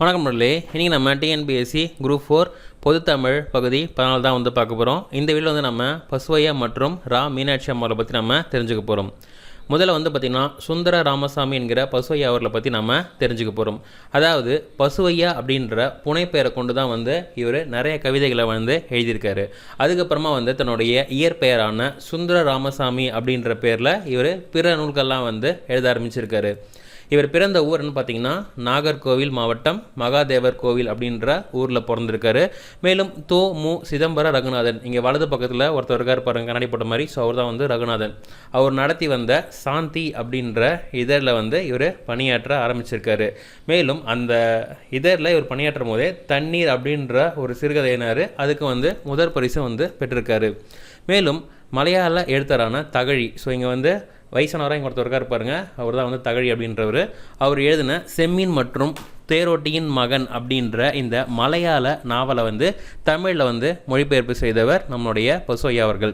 வணக்கம் நண்பர்களே, இன்றைக்கி நம்ம டிஎன்பிஎஸ்சி குரூப் 4 பொதுத்தமிழ் பகுதி 14 தான் வந்து பார்க்க போகிறோம். இந்த வீடியோ வந்து நம்ம பசுவையா மற்றும் ரா மீனாட்சி அம்மாவை பற்றி நம்ம தெரிஞ்சுக்க போகிறோம். முதல்ல வந்து பார்த்திங்கன்னா சுந்தர ராமசாமி என்கிற பசுவையா அவர்களை பற்றி நம்ம தெரிஞ்சுக்க போகிறோம். அதாவது பசுவையா அப்படின்ற புனைப்பெயரை கொண்டு தான் வந்து இவர் நிறைய கவிதைகளை வந்து எழுதியிருக்காரு. அதுக்கப்புறமா வந்து தன்னுடைய இயற்பெயரான சுந்தர ராமசாமி அப்படின்ற பேரில் இவர் பிற நூல்கள்லாம் வந்து எழுத ஆரம்பிச்சிருக்காரு. இவர் பிறந்த ஊர்னு பார்த்தீங்கன்னா நாகர்கோவில் மாவட்டம் மகாதேவர் கோவில் அப்படின்ற ஊரில் பிறந்திருக்காரு. மேலும் மு சிதம்பர ரகுநாதன், இங்கே வலது பக்கத்தில் ஒருத்தர் இருக்கார் பாருங்க, கண்ணாடி போட்ட மாதிரி. ஸோ அவர் தான் வந்து ரகுநாதன். அவர் நடத்தி வந்த சாந்தி அப்படின்ற இதழில் வந்து இவர் பணியாற்ற ஆரம்பிச்சிருக்காரு. மேலும் அந்த இதழில் இவர் பணியாற்றும் போதே தண்ணீர் அப்படின்ற ஒரு சிறுகதையினார் அதுக்கு வந்து முதற் பரிசு வந்து பெற்றிருக்காரு. மேலும் மலையாள எழுத்தரான தகழி, ஸோ இங்கே வந்து வயசானவராக இங்கே ஒருத்தர் இருக்கார் பாருங்க, அவர் தான் வந்து தகழி அப்படின்றவர். அவர் எழுதின செம்மீன் மற்றும் தேரோட்டியின் மகன் அப்படின்ற இந்த மலையாள நாவலை வந்து தமிழில் வந்து மொழிபெயர்ப்பு செய்தவர் நம்மளுடைய பசுவையா அவர்கள்.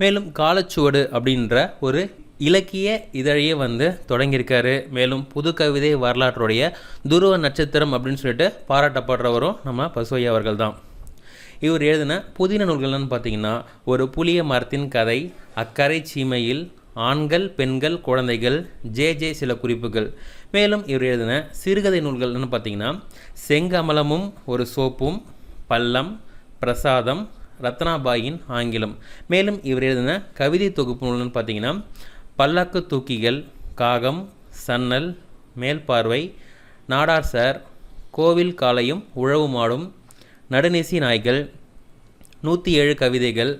மேலும் காலச்சுவடு அப்படின்ற ஒரு இலக்கிய இதழையே வந்து தொடங்கியிருக்காரு. மேலும் புது கவிதை வரலாற்றுடைய துருவ நட்சத்திரம் அப்படின்னு சொல்லிட்டு பாராட்டப்படுறவரும் நம்ம பசுவையா அவர்கள் தான். இவர் எழுதின புதின நூல்கள்னு பார்த்தீங்கன்னா ஒரு புளிய மரத்தின் கதை, அக்கரை சீமையில், ஆண்கள் பெண்கள் குழந்தைகள், ஜே சில குறிப்புகள். மேலும் இவர் எழுதின சிறுகதை நூல்கள்னு பார்த்தீங்கன்னா செங்கமலமும் ஒரு சோப்பும், பள்ளம், பிரசாதம், ரத்னாபாயின் ஆங்கிலம். மேலும் இவர் எழுதின கவிதை தொகுப்பு நூல்னு பார்த்தீங்கன்னா பல்லாக்கு தூக்கிகள், காகம், சன்னல், மேல்பார்வை, நாடார் சார், கோவில் காலையும் உழவு மாடும், நடுநேசி நாய்கள், 107 கவிதைகள்,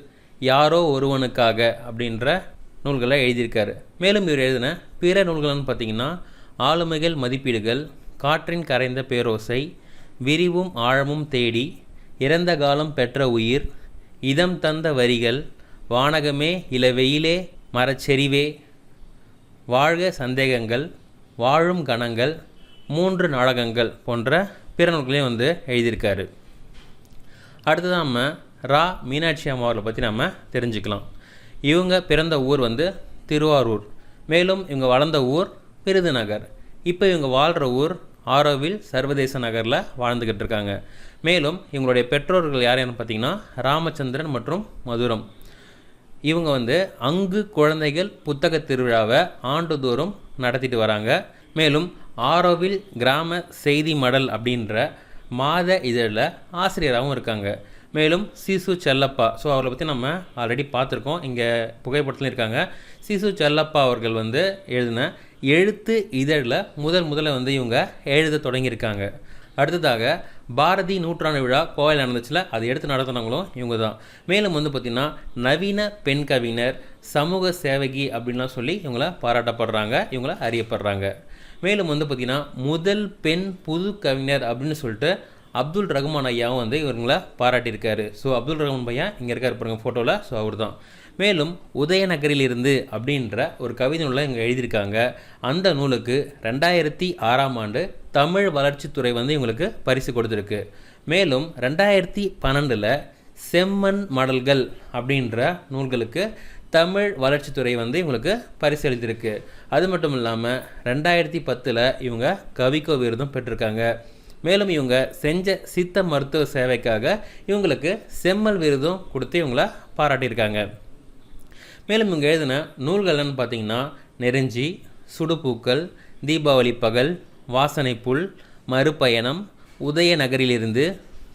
யாரோ ஒருவனுக்காக அப்படின்ற நூல்களை எழுதியிருக்காரு. மேலும் இவர் எழுதின பிற நூல்கள்னு பார்த்தீங்கன்னா ஆளுமைகள் மதிப்பீடுகள், காற்றின் கரைந்த பேரோசை, விரிவும் ஆழமும் தேடி, இறந்த காலம் பெற்ற உயிர், இதம் தந்த வரிகள், வானகமே இளவெயிலே மரச்செறிவே, வாழ்க சந்தேகங்கள், வாழும் கணங்கள், 3 நாடகங்கள் போன்ற பிற நூல்களையும் வந்து எழுதியிருக்காரு. அடுத்ததான் நம்ம ரா மீனாட்சி அம்மா அவர்களை பற்றி நம்ம தெரிஞ்சுக்கலாம். இவங்க பிறந்த ஊர் வந்து திருவாரூர். மேலும் இவங்க வளர்ந்த ஊர் விருதுநகர். இப்போ இவங்க வாழ்கிற ஊர் ஆரோவில் சர்வதேச நகரில் வாழ்ந்துக்கிட்டு இருக்காங்க. மேலும் இவங்களுடைய பெற்றோர்கள் யாருன்னு பார்த்தீங்கன்னா ராமச்சந்திரன் மற்றும் மதுரம். இவங்க வந்து அங்கு குழந்தைகள் புத்தக திருவிழாவை ஆண்டுதோறும் நடத்திட்டு வராங்க. மேலும் ஆரோவில் கிராம செய்தி மடல் அப்படின்ற மாத இதழில் ஆசிரியராகவும் இருக்காங்க. மேலும் சிசு செல்லப்பா, ஸோ அவரை பற்றி நம்ம ஆல்ரெடி பார்த்துருக்கோம், இங்கே புகைப்படத்தில் இருக்காங்க. சிசு செல்லப்பா அவர்கள் வந்து எழுதின எழுத்து இதழில் முதல்ல வந்து இவங்க எழுத தொடங்கியிருக்காங்க. அடுத்ததாக பாரதி நூற்றாண்டு விழா கோவில் நடந்துச்சுல, அதை எடுத்து நடத்தினவங்களும் இவங்க தான். மேலும் வந்து பார்த்திங்கன்னா நவீன பெண் கவிஞர், சமூக சேவகி அப்படின்லாம் சொல்லி இவங்கள பாராட்டப்படுறாங்க, இவங்கள அறியப்படுறாங்க. மேலும் வந்து பார்த்திங்கன்னா முதல் பெண் புது கவிஞர் அப்படின்னு சொல்லிட்டு அப்துல் ரகுமான் ஐயாவும் வந்து இவங்களை பாராட்டியிருக்காரு. ஸோ அப்துல் ரகுமான் ஐயா இங்கே இருக்கார் பாருங்க ஃபோட்டோவில், ஸோ அவர் தான். மேலும் உதயநகரில் இருந்து அப்படின்ற ஒரு கவிதை நூலை இங்கே எழுதியிருக்காங்க. அந்த நூலுக்கு 2006ஆம் ஆண்டு தமிழ் வளர்ச்சித்துறை வந்து இவங்களுக்கு பரிசு கொடுத்துருக்கு. மேலும் 2012 செம்மண் மடல்கள் அப்படின்ற நூல்களுக்கு தமிழ் வளர்ச்சித்துறை வந்து இவங்களுக்கு பரிசு அளித்திருக்கு. அது மட்டும் இல்லாமல் 2010 இவங்க கவிக்கோ விருதும் பெற்றிருக்காங்க. மேலும் இவங்க செஞ்ச சித்த மருத்துவ சேவைக்காக இவங்களுக்கு செம்மல் விருதும் கொடுத்து இவங்கள பாராட்டியிருக்காங்க. மேலும் இவங்க எழுதின நூல்கள்னு பார்த்தீங்கன்னா நெருஞ்சி, சுடுபூக்கள், தீபாவளி பகல், வாசனை புல், மறுபயணம், உதயநகரிலிருந்து,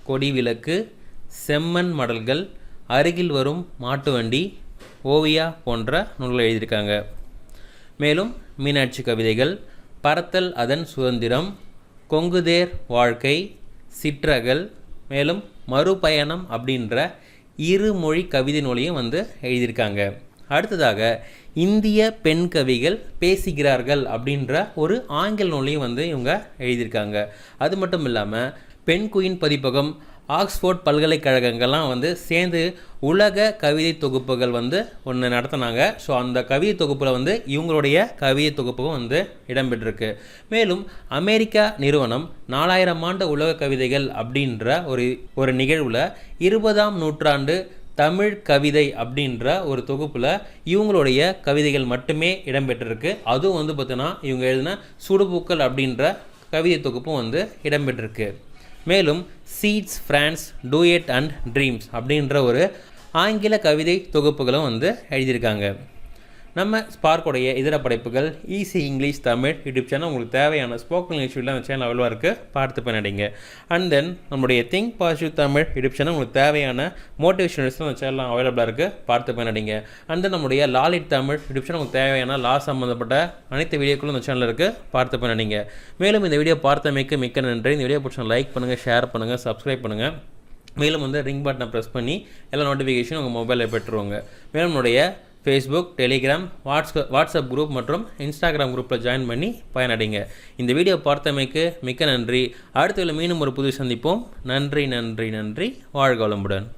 கொடி விளக்கு, செம்மண் மடல்கள், அருகில் வரும் மாட்டு வண்டி, ஓவியா போன்ற நூல்களை எழுதியிருக்காங்க. மேலும் மீனாட்சி கவிதைகள், பறத்தல் அதன் சுதந்திரம், கொங்குதேர் வாழ்க்கை, சிற்றகல், மேலும் மறுபயணம் அப்படின்ற இருமொழி கவிதை நூலையும் வந்து எழுதியிருக்காங்க. அடுத்ததாக இந்திய பெண் கவிகள் பேசுகிறார்கள் அப்படின்ற ஒரு ஆங்கில நூலையும் வந்து இவங்க எழுதியிருக்காங்க. அது மட்டும் இல்லாமல் பெண் குயின் பதிப்பகம், ஆக்ஸ்போர்ட் பல்கலைக்கழகங்கள்லாம் வந்து சேர்ந்து உலக கவிதை தொகுப்புகள் வந்து ஒன்று நடத்தினாங்க. ஸோ அந்த கவிதை தொகுப்பில் வந்து இவங்களுடைய கவிதை தொகுப்பும் வந்து இடம்பெற்றிருக்கு. மேலும் அமெரிக்கா நிறுவனம் 4000 ஆண்டு உலக கவிதைகள் அப்படின்ற ஒரு நிகழ்வில் 20ஆம் நூற்றாண்டு தமிழ் கவிதை அப்படின்ற ஒரு தொகுப்பில் இவங்களுடைய கவிதைகள் மட்டுமே இடம்பெற்றிருக்கு. அதுவும் வந்து பார்த்தீங்கன்னா இவங்க எழுதின சுடுபூக்கள் அப்படின்ற கவிதை தொகுப்பும் வந்து இடம்பெற்றிருக்கு. மேலும் seeds France duet and dreams அப்படின்ற ஒரு ஆங்கில கவிதை தொகுப்புகளும் வந்து எழுதியிருக்காங்க. நம்ம ஸ்பார்க்குடைய இதர படைப்புகள் easy English Tamil YouTube channel உங்களுக்கு தேவையான ஸ்போக்கன் இங்கிலீஷ் வீடியோ அந்த சேனல் அவைலபிளாக இருக்குது, பார்த்து பண்ணிடுங்க. அண்ட் தென் நம்முடைய think positive Tamil YouTube channel உங்களுக்கு தேவையான மோட்டிவேஷன் வீடியோஸ் அந்த சேனல் அவைலபிளாக இருக்குது, பார்த்து பண்ணிடுங்க. அண்ட் தென் நம்முடைய லாலிட் தமிழ் யூடியூப் சேனல் உங்களுக்கு தேவையான லா சம்மந்தப்பட்ட அனைத்து வீடியோக்களும் அந்த சேனலில் இருக்குது, பார்த்து பண்ணிடுங்க. மேலும் இந்த வீடியோ பார்த்தமைக்கு மிக்க நன்றி. இந்த வீடியோ பிடிச்சா லைக் பண்ணுங்கள், ஷேர் பண்ணுங்கள், சப்ஸ்கிரைப் பண்ணுங்கள். மேலும் வந்து ரிங் பட்டனை ப்ரெஸ் பண்ணி எல்லா நோட்டிஃபிகேஷனும் உங்கள் மொபைலில் பெற்றுருவாங்க. மேலும் நம்முடைய ஃபேஸ்புக், டெலிகிராம், வாட்ஸ்அப் குரூப் மற்றும் இன்ஸ்டாகிராம் குரூப்பில் ஜாயின் பண்ணி பயனடைங்க. இந்த வீடியோ பார்த்தமைக்கு மிக்க நன்றி. அடுத்த மீண்டும் ஒரு புது சந்திப்போம். நன்றி நன்றி நன்றி. வாழ்க வளமுடன்.